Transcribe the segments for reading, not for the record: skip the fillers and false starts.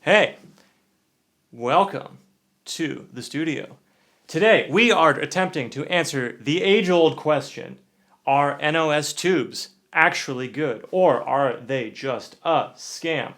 Hey, welcome to the studio. Today we are attempting to answer the age-old question, are NOS tubes actually good or are they just a scam?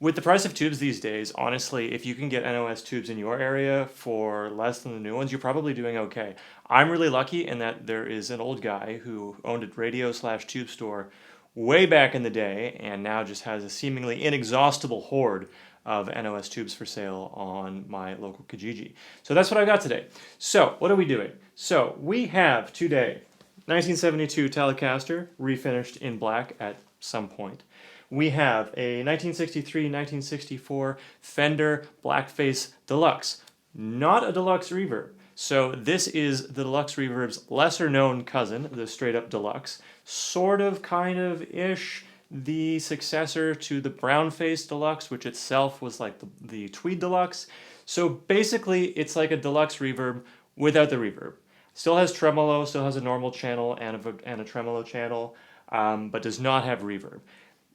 With the price of tubes these days, honestly, if you can get NOS tubes in your area for less than the new ones, you're probably doing okay. I'm really lucky in that there is an old guy who owned a radio/tube store way back in the day and now just has a seemingly inexhaustible hoard of NOS tubes for sale on my local Kijiji. So that's what I got today. So what are we doing? So we have today 1972 Telecaster refinished in black at some point. We have a 1963-1964 Fender Blackface Deluxe, not a deluxe reverb. So this is the deluxe reverb's lesser known cousin, the straight up deluxe, sort of, kind of ish, the successor to the brown-faced deluxe, which itself was like the tweed deluxe. So basically it's like a deluxe reverb without the reverb. Still has tremolo, still has a normal channel and a tremolo channel, but does not have reverb.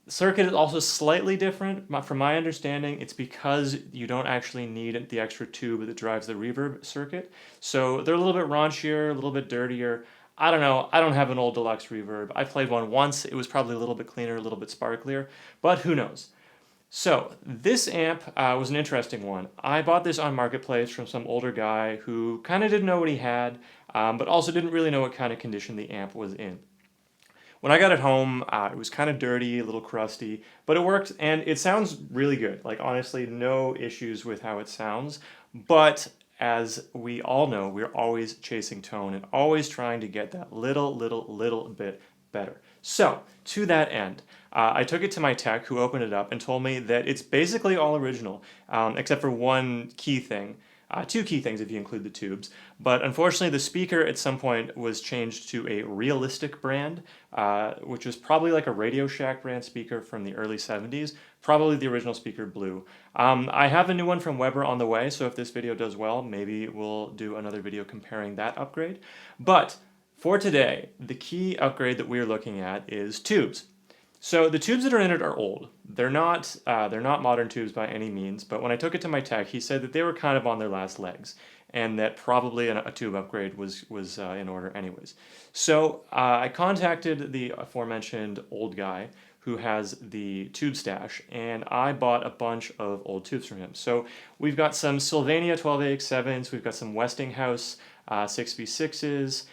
The circuit is also slightly different. From my understanding, it's because you don't actually need the extra tube that drives the reverb circuit. So they're a little bit raunchier, a little bit dirtier. I don't know, I don't have an old deluxe reverb. I played one once, it was probably a little bit cleaner, a little bit sparklier, but who knows. So this amp was an interesting one. I bought this on Marketplace from some older guy who kind of didn't know what he had, but also didn't really know what kind of condition the amp was in. When I got it home, it was kind of dirty, a little crusty, but it worked and it sounds really good. Like honestly, no issues with how it sounds, but as we all know, we're always chasing tone and always trying to get that little bit better. So, to that end, I took it to my tech who opened it up and told me that it's basically all original, except for one key thing. Two key things if you include the tubes, but unfortunately the speaker at some point was changed to a Realistic brand, which was probably like a Radio Shack brand speaker from the early 70s, probably the original speaker blue. I have a new one from Weber on the way, so if this video does well, maybe we'll do another video comparing that upgrade. But for today, the key upgrade that we're looking at is tubes. So the tubes that are in it are old. They're not modern tubes by any means, but when I took it to my tech, he said that they were kind of on their last legs, and that probably a tube upgrade was in order anyways. So I contacted the aforementioned old guy who has the tube stash, and I bought a bunch of old tubes from him. So we've got some Sylvania 12AX7s, we've got some Westinghouse 6V6s,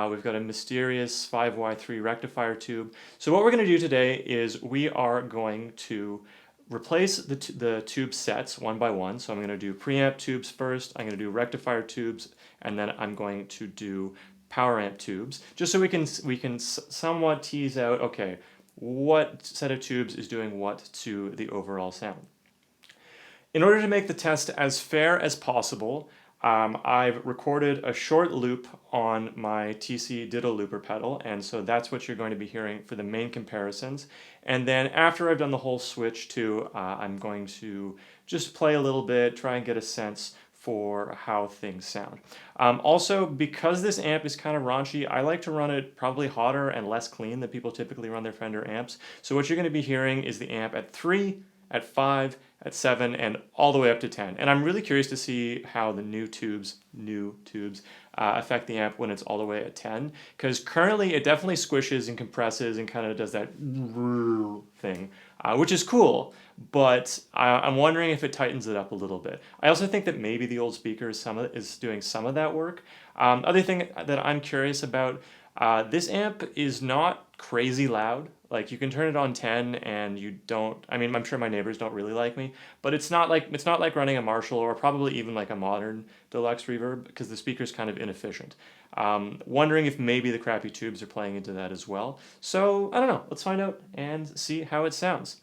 we've got a mysterious 5Y3 rectifier tube. So what we're going to do today is we are going to replace the tube sets one by one. So I'm going to do preamp tubes first, I'm going to do rectifier tubes, and then I'm going to do power amp tubes, just so we can somewhat tease out, okay, what set of tubes is doing what to the overall sound. In order to make the test as fair as possible, I've recorded a short loop on my TC Ditto Looper pedal, and so that's what you're going to be hearing for the main comparisons. And then after I've done the whole switch to, I'm going to just play a little bit, try and get a sense for how things sound. Also, because this amp is kind of raunchy, I like to run it probably hotter and less clean than people typically run their Fender amps. So what you're going to be hearing is the amp at 3, at 5, at 7, and all the way up to 10. And I'm really curious to see how the new tubes affect the amp when it's all the way at 10, because currently it definitely squishes and compresses and kind of does that thing, which is cool, but I'm wondering if it tightens it up a little bit. I also think that maybe the old speaker is doing some of that work. Other thing that I'm curious about, this amp is not crazy loud. Like you can turn it on 10 and you don't, I mean, I'm sure my neighbors don't really like me, but it's not like running a Marshall or probably even like a modern deluxe reverb, because the speaker's kind of inefficient. Wondering if maybe the crappy tubes are playing into that as well. So I don't know, let's find out and see how it sounds.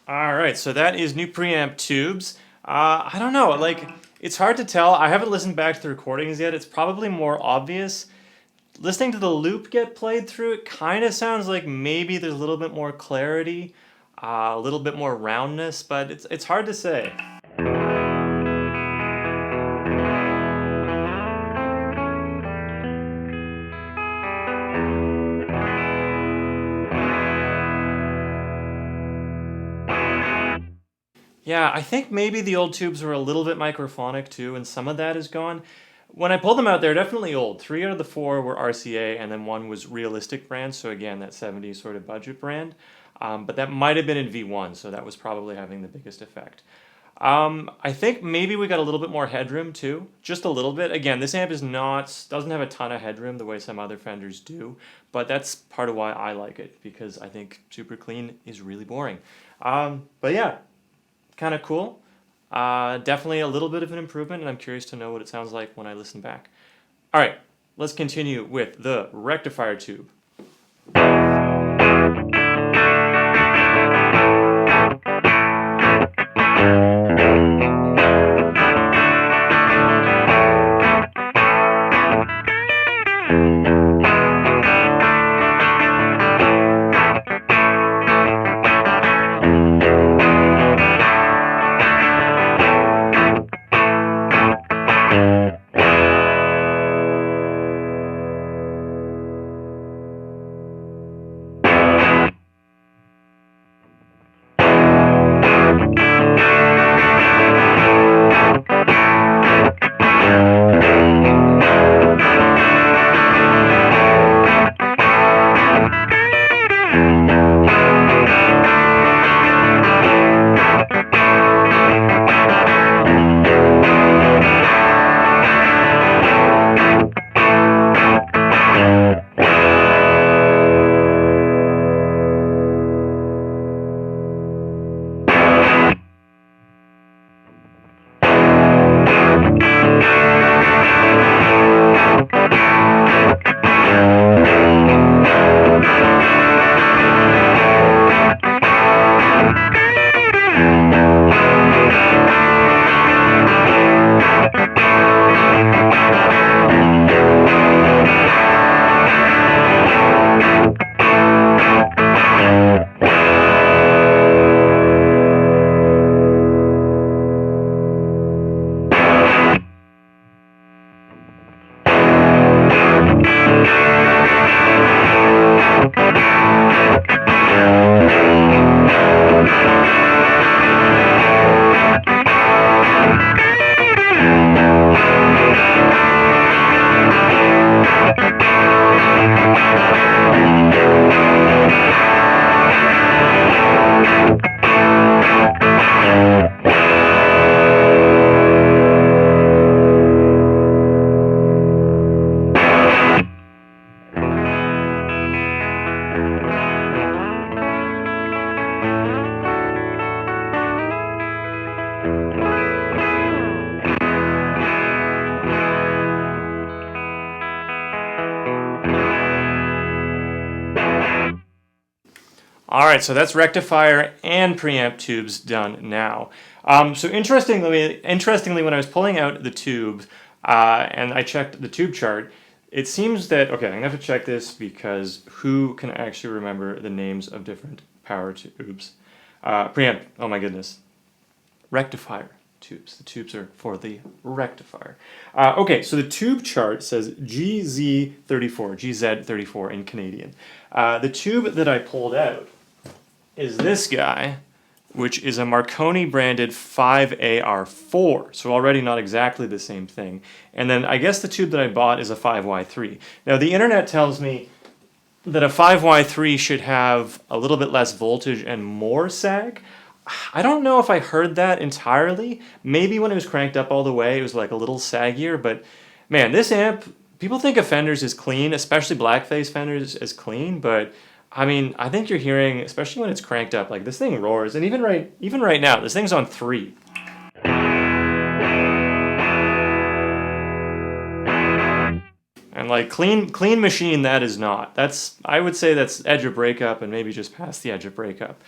Alright, so that is new preamp tubes. I don't know, like, it's hard to tell. I haven't listened back to the recordings yet. It's probably more obvious. Listening to the loop get played through, it kind of sounds like maybe there's a little bit more clarity, a little bit more roundness, but it's hard to say. Yeah, I think maybe the old tubes were a little bit microphonic too, and some of that is gone. When I pulled them out, they're definitely old. 3 out of the 4 were RCA, and then 1 was Realistic brand, so again, that 70s sort of budget brand. But that might have been in V1, so that was probably having the biggest effect. I think maybe we got a little bit more headroom too, just a little bit. Again, this amp doesn't have a ton of headroom the way some other Fenders do, but that's part of why I like it, because I think super clean is really boring. But yeah, kind of cool. Definitely a little bit of an improvement, and I'm curious to know what it sounds like when I listen back. All right, let's continue with the Rectifier tube. All right, so that's rectifier and preamp tubes done now. So interestingly, when I was pulling out the tube and I checked the tube chart, it seems that, okay, I'm gonna have to check this because who can actually remember the names of different power tubes? Preamp, oh my goodness. Rectifier tubes. The tubes are for the rectifier. Okay, so the tube chart says GZ34, GZ34 in Canadian. The tube that I pulled out is this guy, which is a Marconi branded 5AR4, so already not exactly the same thing. And then I guess the tube that I bought is a 5Y3. Now the internet tells me that a 5Y3 should have a little bit less voltage and more sag. I don't know if I heard that entirely. Maybe when it was cranked up all the way, it was like a little saggier, but man, this amp, people think of Fenders as clean, especially Blackface Fenders as clean, but I mean, I think you're hearing, especially when it's cranked up, like this thing roars, and even right now, this thing's on 3. And like clean machine, that is not. I would say that's edge of breakup and maybe just past the edge of breakup,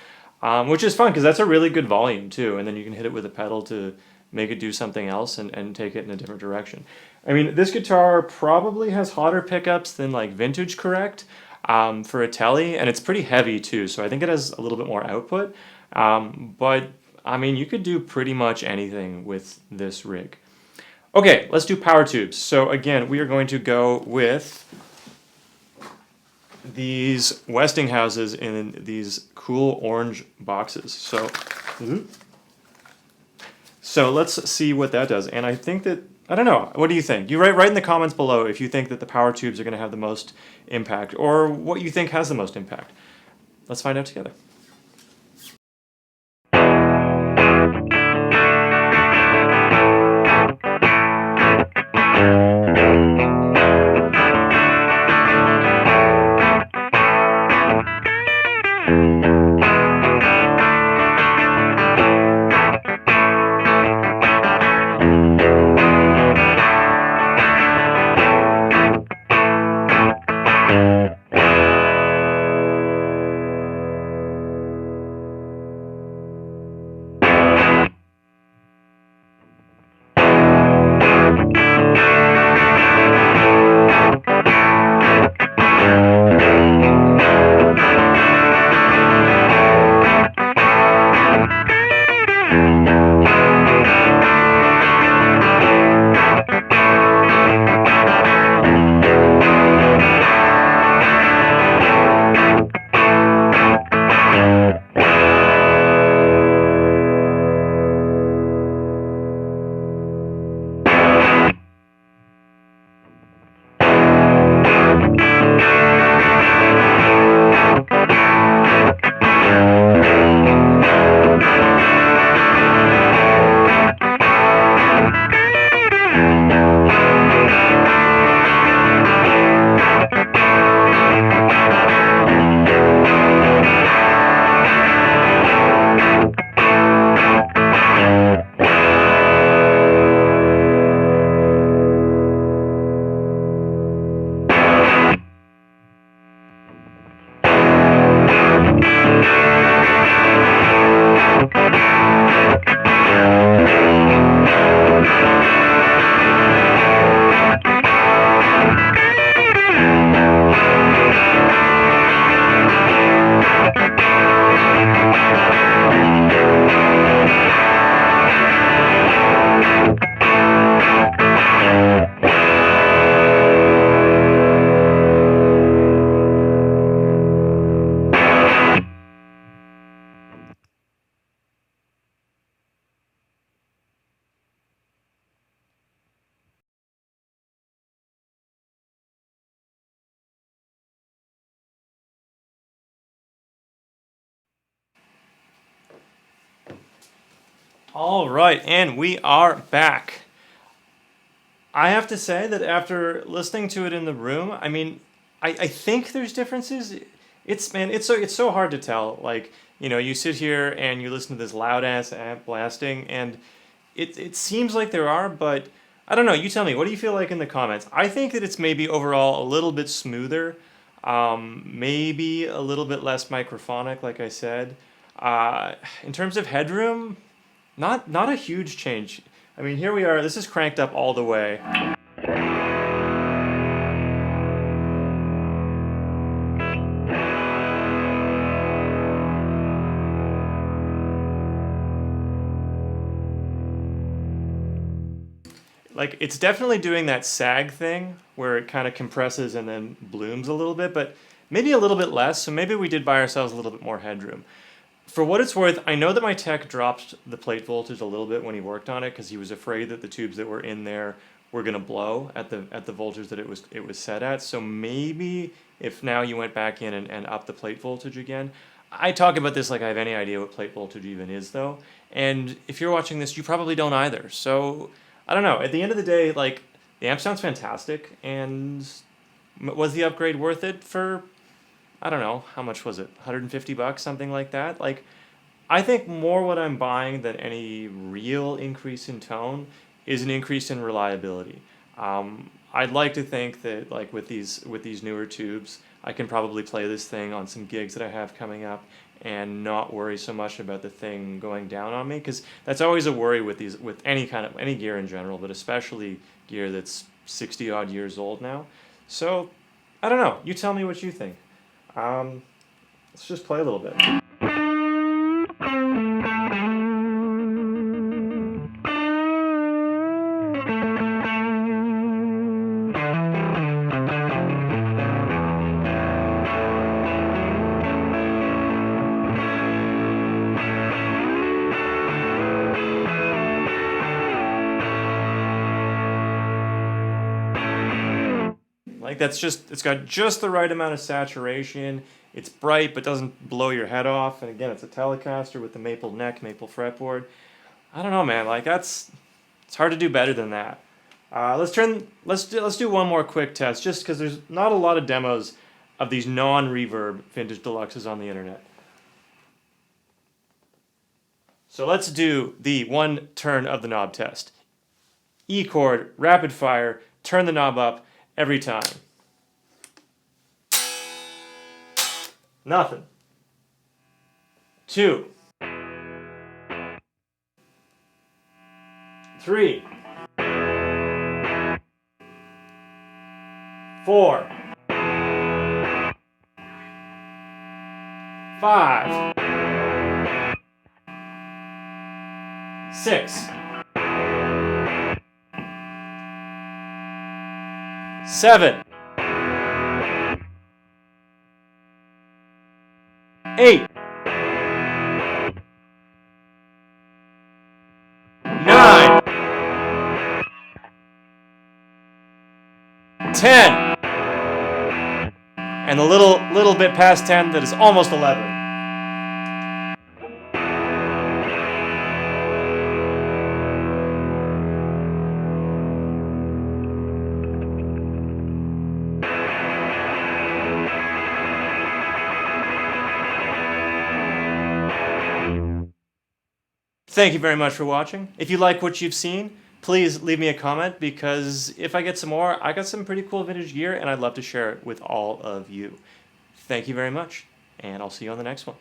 which is fun because that's a really good volume too. And then you can hit it with a pedal to make it do something else and take it in a different direction. I mean, this guitar probably has hotter pickups than like Vintage Correct for a Tele, and it's pretty heavy too. So I think it has a little bit more output. But I mean, you could do pretty much anything with this rig. Okay, let's do power tubes. So again, we are going to go with these Westinghouses in these cool orange boxes. So let's see what that does. And I think that, I don't know, what do you think? You write in the comments below if you think that the power tubes are going to have the most impact or what you think has the most impact. Let's find out together. All right, and we are back. I have to say that after listening to it in the room, I mean, I think there's differences. It's so hard to tell. Like, you know, you sit here and you listen to this loud ass amp blasting, and it seems like there are, but I don't know. You tell me. What do you feel like in the comments? I think that it's maybe overall a little bit smoother, maybe a little bit less microphonic, like I said. In terms of headroom, not a huge change. I mean, here we are. This is cranked up all the way. Like, it's definitely doing that sag thing where it kind of compresses and then blooms a little bit, but maybe a little bit less, so maybe we did buy ourselves a little bit more headroom. For what it's worth, I know that my tech dropped the plate voltage a little bit when he worked on it because he was afraid that the tubes that were in there were going to blow at the voltage that it was set at. So maybe if now you went back in and upped the plate voltage again. I talk about this like I have any idea what plate voltage even is, though. And if you're watching this, you probably don't either. So, I don't know. At the end of the day, like, the amp sounds fantastic, and was the upgrade worth it for, I don't know, how much was it? $150, something like that? Like, I think more what I'm buying than any real increase in tone is an increase in reliability. I'd like to think that, like, with these newer tubes, I can probably play this thing on some gigs that I have coming up and not worry so much about the thing going down on me, because that's always a worry with any gear in general, but especially gear that's 60 odd years old now. So I don't know. You tell me what you think. Let's just play a little bit. Like, it's got just the right amount of saturation. It's bright but doesn't blow your head off. And again, it's a Telecaster with the maple neck, maple fretboard. I don't know, man. Like, it's hard to do better than that. Let's do one more quick test, just because there's not a lot of demos of these non-reverb vintage deluxes on the internet. So let's do the one turn of the knob test. E chord, rapid fire, turn the knob up every time. Nothing. 2. 3. 4. 5. 6. 7. 8. 9. 10. And the little bit past 10 that is almost 11. Thank you very much for watching. If you like what you've seen, please leave me a comment, because if I get some more, I got some pretty cool vintage gear and I'd love to share it with all of you. Thank you very much, and I'll see you on the next one.